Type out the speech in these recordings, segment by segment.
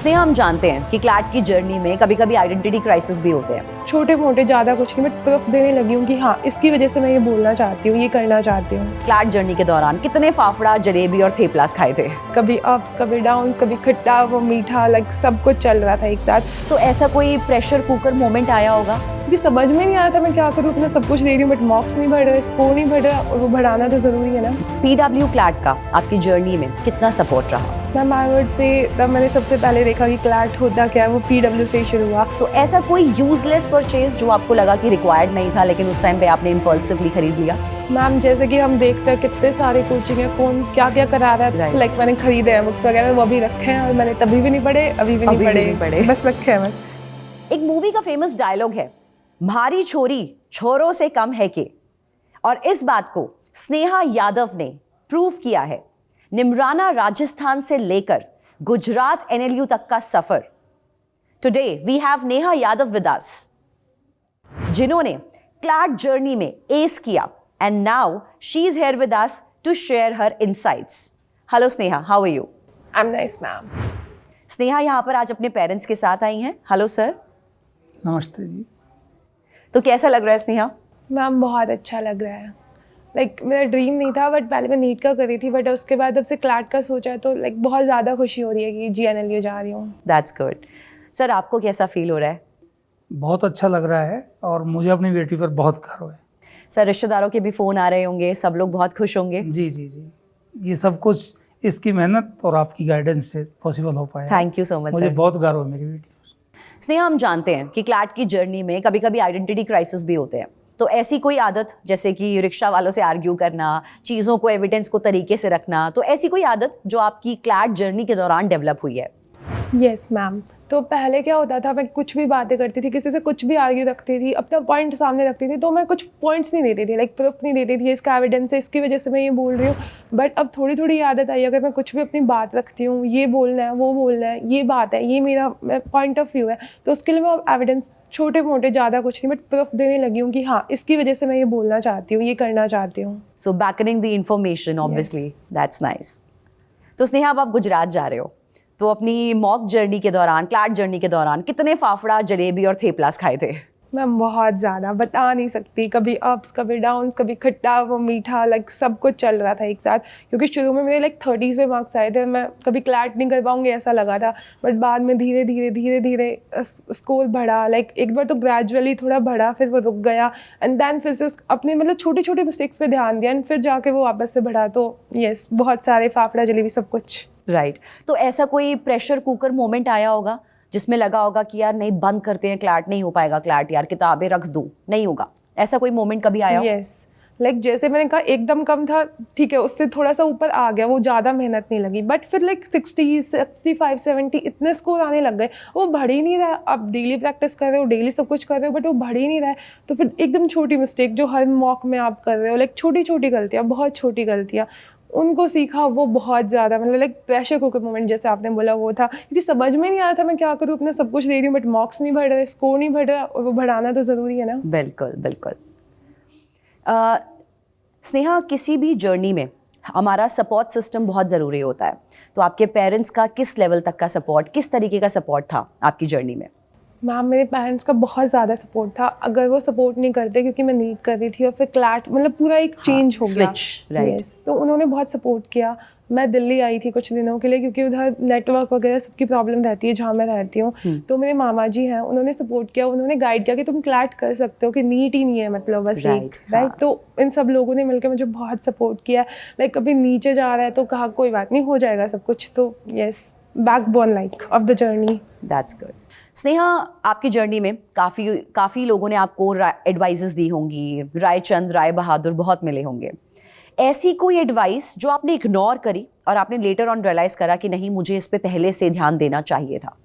स्नेहा, हम जानते हैं कि क्लैट की जर्नी में कभी कभी आइडेंटिटी क्राइसिस भी होते हैं। छोटे मोटे ज़्यादा कुछ नहीं, बट प्रूफ देने लगी हूँ कि हाँ, इसकी वजह से मैं ये बोलना चाहती हूँ, ये करना चाहती हूँ। क्लैट जर्नी के दौरान कितने फाफड़ा, जलेबी और थेपलास खाए थे? कभी अप्स, कभी डाउन्स, कभी खट्टा वो मीठा, लाइक सब कुछ चल रहा था एक साथ। तो ऐसा कोई प्रेशर कुकर मोमेंट आया होगा? मुझे समझ में नहीं आया था मैं क्या करूँ, अपना सब कुछ दे रही हूँ बट मार्क्स नहीं बढ़ रहे, स्कोर नहीं बढ़ रहा, और वो बढ़ाना तो ज़रूरी है ना। पीडब्ल्यू क्लैट का आपकी जर्नी में कितना सपोर्ट रहा? मैम आई वुड से तब मैंने सबसे पहले देखा कि क्लैट होता क्या है, वो पीडब्ल्यू से ही शुरू हुआ। तो ऐसा कोई यूजलेस परचेज जो आपको लगा कि रिक्वायर्ड नहीं था लेकिन उस टाइम पे आपने इम्पल्सिवली खरीद लिया? मैम जैसे कि हम देखते हैं कितने सारे कोचिंग है, कौन क्या क्या करा रहा है, लाइक मैंने खरीदे हैं बुक्स वगैरह, वो भी रखे हैं और मैंने तभी भी नहीं पढ़े, अभी भी नहीं पढ़े, बस रखे हैं बस। एक मूवी का फेमस डायलॉग है, भारी छोरी छोरों से कम है के, और इस बात को स्नेहा यादव ने प्रूव किया है। निमराना राजस्थान से लेकर गुजरात एनएलयू तक का सफर। Today we have Neha Yadav with us, जिन्होंने क्लैट जर्नी में एस किया, and now she is here with us to share her insights. Hello Sneha, how are you? I am nice ma'am. Sneha यहाँ पर आज अपने पेरेंट्स के साथ आई हैं। Hello sir. नमस्ते जी। तो कैसा लग रहा है स्नेहा? मैम बहुत अच्छा लग रहा है, लाइक मेरा ड्रीम नहीं था, बट पहले मैं नीट का करी थी, बट उसके बाद जब से क्लैट का सोचा है तो लाइक बहुत ज़्यादा खुशी हो रही है कि जीएनएलयू जा रही हूँ। That's good. सर, आपको कैसा फील हो रहा है? बहुत अच्छा लग रहा है और मुझे अपनी बेटी पर बहुत गर्व है। सर, रिश्तेदारों के भी फ़ोन आ रहे होंगे, सब लोग बहुत खुश होंगे। जी जी जी, ये सब कुछ इसकी मेहनत और आपकी गाइडेंस से पॉसिबल हो पाया। थैंक यू सो मच मुझे सर। बहुत गर्व है मेरी बेटी पर। स्नेहा, हम जानते हैं कि क्लैट की जर्नी में कभी कभी आइडेंटिटी क्राइसिस भी होते हैं। तो ऐसी कोई आदत, जैसे कि रिक्शा वालों से आर्ग्यू करना, चीज़ों को, एविडेंस को तरीके से रखना, तो ऐसी कोई आदत जो आपकी क्लैट जर्नी के दौरान डेवलप हुई है? Yes ma'am. तो पहले क्या होता था, मैं कुछ भी बातें करती थी, किसी से कुछ भी आर्ग्यू रखती थी, अपना पॉइंट सामने रखती थी, तो मैं कुछ पॉइंट्स नहीं देती थी, लाइक प्रूफ नहीं देती थी, इसका एविडेंस है, इसकी वजह से मैं ये बोल रही हूँ। बट अब थोड़ी थोड़ी आदत आई, अगर मैं कुछ भी अपनी बात रखती हूँ, ये बोलना है, वो बोलना है, ये बात है, ये मेरा पॉइंट ऑफ व्यू है, तो उसके लिए मैं अब एविडेंस छोटे मोटे ज़्यादा कुछ नहीं, बट प्रूफ देने लगी हूँ कि हाँ, इसकी वजह से मैं ये बोलना चाहती हूँ, ये करना चाहती हूँ। So beckoning the information, obviously, that's nice. तो स्नेहा, अब आप गुजरात जा रहे हो, तो अपनी मॉक जर्नी के दौरान, क्लैट जर्नी के दौरान कितने फाफड़ा, जलेबी और थेपलास खाए थे? मैम बहुत ज़्यादा, बता नहीं सकती, कभी अप्स, कभी डाउन्स, कभी खट्टा वो मीठा, लाइक सब कुछ चल रहा था एक साथ। क्योंकि शुरू में मेरे लाइक 30s में मार्क्स आए थे, मैं कभी क्लैट नहीं कर पाऊंगी ऐसा लगा था, बट बाद में धीरे धीरे स्कोर बढ़ा, लाइक एक बार तो ग्रेजुअली थोड़ा बढ़ा, फिर वो रुक गया, एंड देन फिर से अपने मतलब छोटे छोटे मिस्टेक्स पे ध्यान दिया, एंड फिर जाके वो वापस से बढ़ा। तो यस, बहुत सारे फाफड़ा जलेबी सब कुछ। राइट। तो ऐसा कोई प्रेशर कुकर मोमेंट आया होगा जिसमें लगा होगा कि यार नहीं, बंद करते हैं, क्लैट नहीं हो पाएगा, क्लैट यार किताबें रख दूं, नहीं होगा, ऐसा कोई मोमेंट कभी आया? यस, लाइक जैसे मैंने कहा एकदम कम था, ठीक है, उससे थोड़ा सा ऊपर आ गया, वो ज़्यादा मेहनत नहीं लगी, बट फिर लाइक 60, 65, 70 इतने स्कोर आने लग गए, वो बढ़ ही नहीं रहा। अब डेली प्रैक्टिस कर रहे हो, डेली सब कुछ कर रहे हो, बट वो बढ़ ही नहीं रहा है। तो फिर एकदम छोटी मिस्टेक जो हर मॉक में आप कर रहे हो, लाइक छोटी छोटी गलतियाँ, बहुत छोटी गलतियाँ, उनको सीखा, वो बहुत ज़्यादा मतलब लाइक प्रेशर कुकर मोमेंट जैसे आपने बोला वो था, क्योंकि समझ में नहीं आया था मैं क्या करूँ, अपना सब कुछ दे रही हूँ बट मार्क्स नहीं बढ़ रहे, स्कोर नहीं बढ़ रहा, और वो बढ़ाना तो ज़रूरी है ना। बिल्कुल बिल्कुल। स्नेहा, किसी भी जर्नी में हमारा सपोर्ट सिस्टम बहुत ज़रूरी होता है। तो आपके पेरेंट्स का किस लेवल तक का सपोर्ट, किस तरीके का सपोर्ट था आपकी जर्नी में? मैम मेरे पेरेंट्स का बहुत ज़्यादा सपोर्ट था। अगर वो सपोर्ट नहीं करते, क्योंकि मैं नीट कर रही थी और फिर क्लैट मतलब पूरा एक चेंज हो गया, स्विच, राइट। तो उन्होंने बहुत सपोर्ट किया। मैं दिल्ली आई थी कुछ दिनों के लिए, क्योंकि उधर नेटवर्क वगैरह सबकी प्रॉब्लम रहती है जहाँ मैं रहती हूँ। तो मेरे मामा जी हैं, उन्होंने सपोर्ट किया, उन्होंने गाइड किया कि तुम क्लैट कर सकते हो, कि नीट ही नहीं है मतलब बस एक, राइट। तो इन सब लोगों ने मिलकर मुझे बहुत सपोर्ट किया। लाइक कभी नीचे जा रहा है तो कहा कोई बात नहीं, हो जाएगा सब कुछ। तो yes, backbone like of the journey. That's good. Sneha, आपकी जर्नी में काफ़ी लोगों ने आपको एडवाइजेस दी होंगी, रायचंद, राय बहादुर बहुत मिले होंगे। ऐसी कोई एडवाइस जो आपने इग्नोर करी और आपने लेटर ऑन रियलाइज़ करा कि नहीं, मुझे इस पे पहले से ध्यान देना चाहिए था?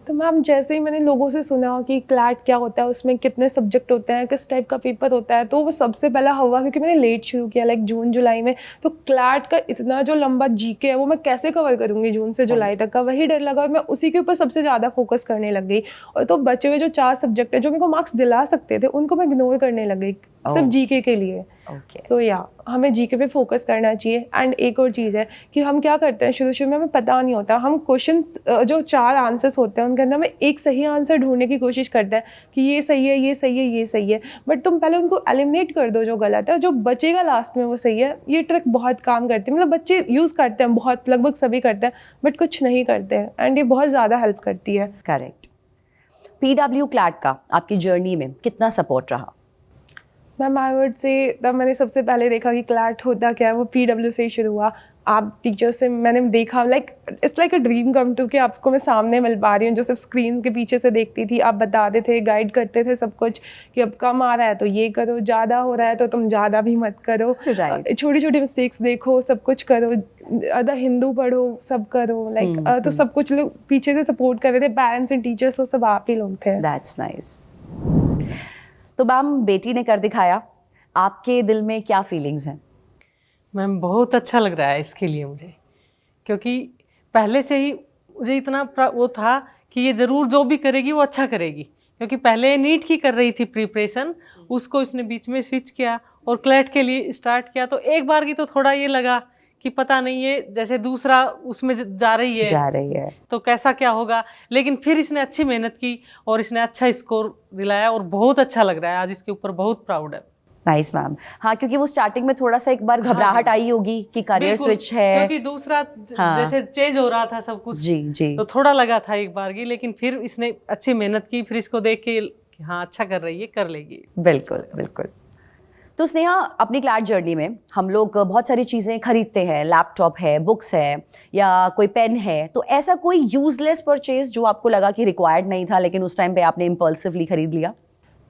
तो मैम जैसे ही मैंने लोगों से सुना कि क्लैट क्या होता है, उसमें कितने सब्जेक्ट होते हैं, किस टाइप का पेपर होता है, तो वो सबसे पहला हुआ, क्योंकि मैंने लेट शुरू किया लाइक जून जुलाई में, तो क्लैट का इतना जो लंबा जीके है वो मैं कैसे कवर करूँगी जून से जुलाई तक का, वही डर लगा और मैं उसी के ऊपर सबसे ज़्यादा फोकस करने लग गई। और तो बचे हुए जो 4 सब्जेक्ट है जो मेरे को मार्क्स दिला सकते थे, उनको मैं इग्नोर करने लग गई। सिर्फ जीके के लिए। ओके सो या हमें जीके पे फोकस करना चाहिए। एंड एक और चीज़ है कि हम क्या करते हैं, शुरू में हमें पता नहीं होता, हम क्वेश्चन जो 4 आंसर्स होते हैं उनके अंदर हमें एक सही आंसर ढूंढने की कोशिश करते हैं कि ये सही है, ये सही है, ये सही है, बट तुम पहले उनको एलिमिनेट कर दो जो गलत है, जो बचेगा लास्ट में वो सही है। ये ट्रिक बहुत काम करती है, मतलब बच्चे यूज़ करते हैं, बहुत लगभग सभी करते हैं, बट कुछ नहीं करते हैं, एंड ये बहुत ज़्यादा हेल्प करती है। करेक्ट। PW क्लैट का आपकी जर्नी में कितना सपोर्ट रहा? मैम आई वुड से तब मैंने सबसे पहले देखा कि क्लैट होता क्या है, वो PW से ही शुरू हुआ। आप टीचर से मैंने देखा, like it's like a dream come true कि आपको मैं सामने मिल पा रही हूँ, जो सिर्फ स्क्रीन के पीछे से देखती थी। आप बताते थे, गाइड करते थे सब कुछ कि अब कम आ रहा है तो ये करो, ज़्यादा हो रहा है तो तुम ज़्यादा भी मत करो, Right. छोटी छोटी मिस्टेक्स देखो, सब कुछ करो, अदर हिंदू पढ़ो, सब करो, लाइक तो सब कुछ लोग पीछे से सपोर्ट कर रहे थे, पेरेंट्स एंड टीचर्स, वो सब आप ही लोग थे। That's nice. तो मैम बेटी ने कर दिखाया, आपके दिल में क्या फीलिंग्स हैं? मैम बहुत अच्छा लग रहा है इसके लिए मुझे, क्योंकि पहले से ही मुझे इतना वो था कि ये ज़रूर जो भी करेगी वो अच्छा करेगी, क्योंकि पहले नीट की कर रही थी प्रिपरेशन, उसको इसने बीच में स्विच किया और क्लैट के लिए स्टार्ट किया। तो एक बार की तो थोड़ा ये लगा कि पता नहीं ये जैसे दूसरा उसमें जा रही है तो कैसा क्या होगा, लेकिन फिर इसने अच्छी मेहनत की और इसने अच्छा स्कोर दिलाया और बहुत अच्छा लग रहा है, आज इसके ऊपर बहुत प्राउड है। Nice ma'am. हाँ, क्योंकि वो स्टार्टिंग में थोड़ा सा एक बार घबराहट आई होगी कि करियर बिल्कुल, स्विच है, क्योंकि दूसरा हाँ। जैसे चेंज हो रहा था सब कुछ, जी जी तो थोड़ा लगा था एक बार की, लेकिन फिर इसने अच्छी मेहनत की, फिर इसको देख के कि हाँ अच्छा कर रही है, कर लेगी। बिल्कुल बिल्कुल। तो स्नेहा, अपनी क्लैट जर्नी में हम लोग बहुत सारी चीज़ें खरीदते हैं, लैपटॉप है, बुक्स है, या कोई पेन है, तो ऐसा कोई यूजलेस परचेज जो आपको लगा कि रिक्वायर्ड नहीं था लेकिन उस टाइम पे आपने इम्पल्सिवली खरीद लिया?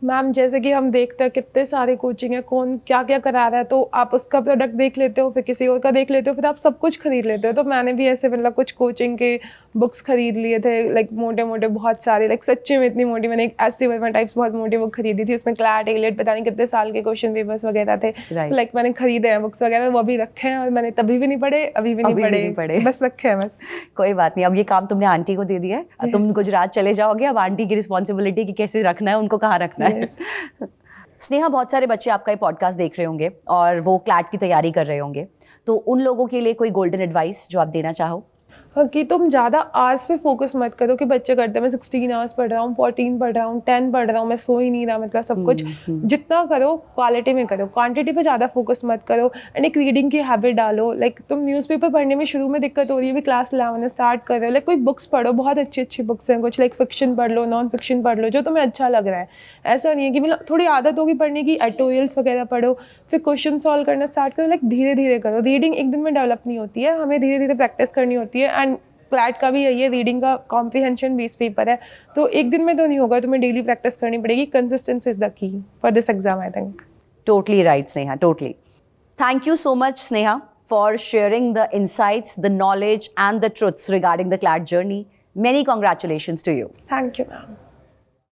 मैम जैसे कि हम देखते हैं कितने सारे कोचिंग है, कौन क्या क्या करा रहा है, तो आप उसका प्रोडक्ट देख लेते हो, फिर किसी और का देख लेते हो, फिर आप सब कुछ खरीद लेते हो। तो मैंने भी ऐसे मतलब कुछ कोचिंग के बुक्स खरीद लिए थे, लाइक मोटे मोटे बहुत सारे, लाइक सच्चे में इतनी मोटी, मैंने एक ऐसी वर्मा टाइप्स बहुत मोटी बुक खरीदी थी, उसमें क्लैट एलियट पता नहीं कितने साल के क्वेश्चन पेपर्स वगैरह थे, लाइक मैंने खरीदे हैं बुक्स वगैरह, वो अभी रखे हैं और मैंने तभी भी नहीं पढ़े, अभी भी नहीं पढ़े, बस रखे हैं बस। कोई बात नहीं, अब ये काम तुमने आंटी को दे दिया है, तुम गुजरात चले जाओगे, अब आंटी की रिस्पॉन्सिबिलिटी कि कैसे रखना है, उनको कहाँ रखना है। स्नेहा, बहुत सारे बच्चे आपका ये पॉडकास्ट देख रहे होंगे और वो क्लैट की तैयारी कर रहे होंगे, तो उन लोगों के लिए कोई गोल्डन एडवाइस जो आप देना चाहो? कि तुम ज़्यादा आवर्स पे फोकस मत करो कि बच्चे करते हैं मैं 16 आवर्स पढ़ रहा हूँ, 14 पढ़ रहा हूँ, 10 पढ़ रहा हूँ, मैं सो ही नहीं रहा, मतलब सब कुछ जितना करो क्वालिटी में करो, क्वांटिटी पे ज़्यादा फोकस मत करो। एंड एक रीडिंग की हैबिट डालो, लाइक तुम न्यूज़पेपर पढ़ने में शुरू में दिक्कत हो रही है, भी क्लास 11 स्टार्ट कर रहे हो, लाइक कोई बुक्स पढ़ो, बहुत अच्छी अच्छी बुक्स हैं कुछ, लाइक फिक्शन पढ़ लो, नॉन फिक्शन पढ़ लो, जो तुम्हें अच्छा लग रहा है। ऐसा नहीं है कि मतलब थोड़ी आदत होगी पढ़ने की, एडिटोरियल्स वगैरह पढ़ो, फिर क्वेश्चन सॉल्व करना स्टार्ट करो, लाइक धीरे धीरे करो। रीडिंग एक दिन में डेवलप नहीं होती है, हमें धीरे धीरे प्रैक्टिस करनी होती है। एंड क्लैट का भी यही है, रीडिंग का कॉम्प्रिहेंशन बेस्ड पेपर है, तो एक दिन में तो नहीं होगा, तुम्हें डेली प्रैक्टिस करनी पड़ेगी। Consistency is the key for this exam, I think. Totally right, Sneha, totally. Thank you so much, Sneha, for sharing the insights, the knowledge and the truths regarding the CLAT journey. Many congratulations to you. Thank you ma'am.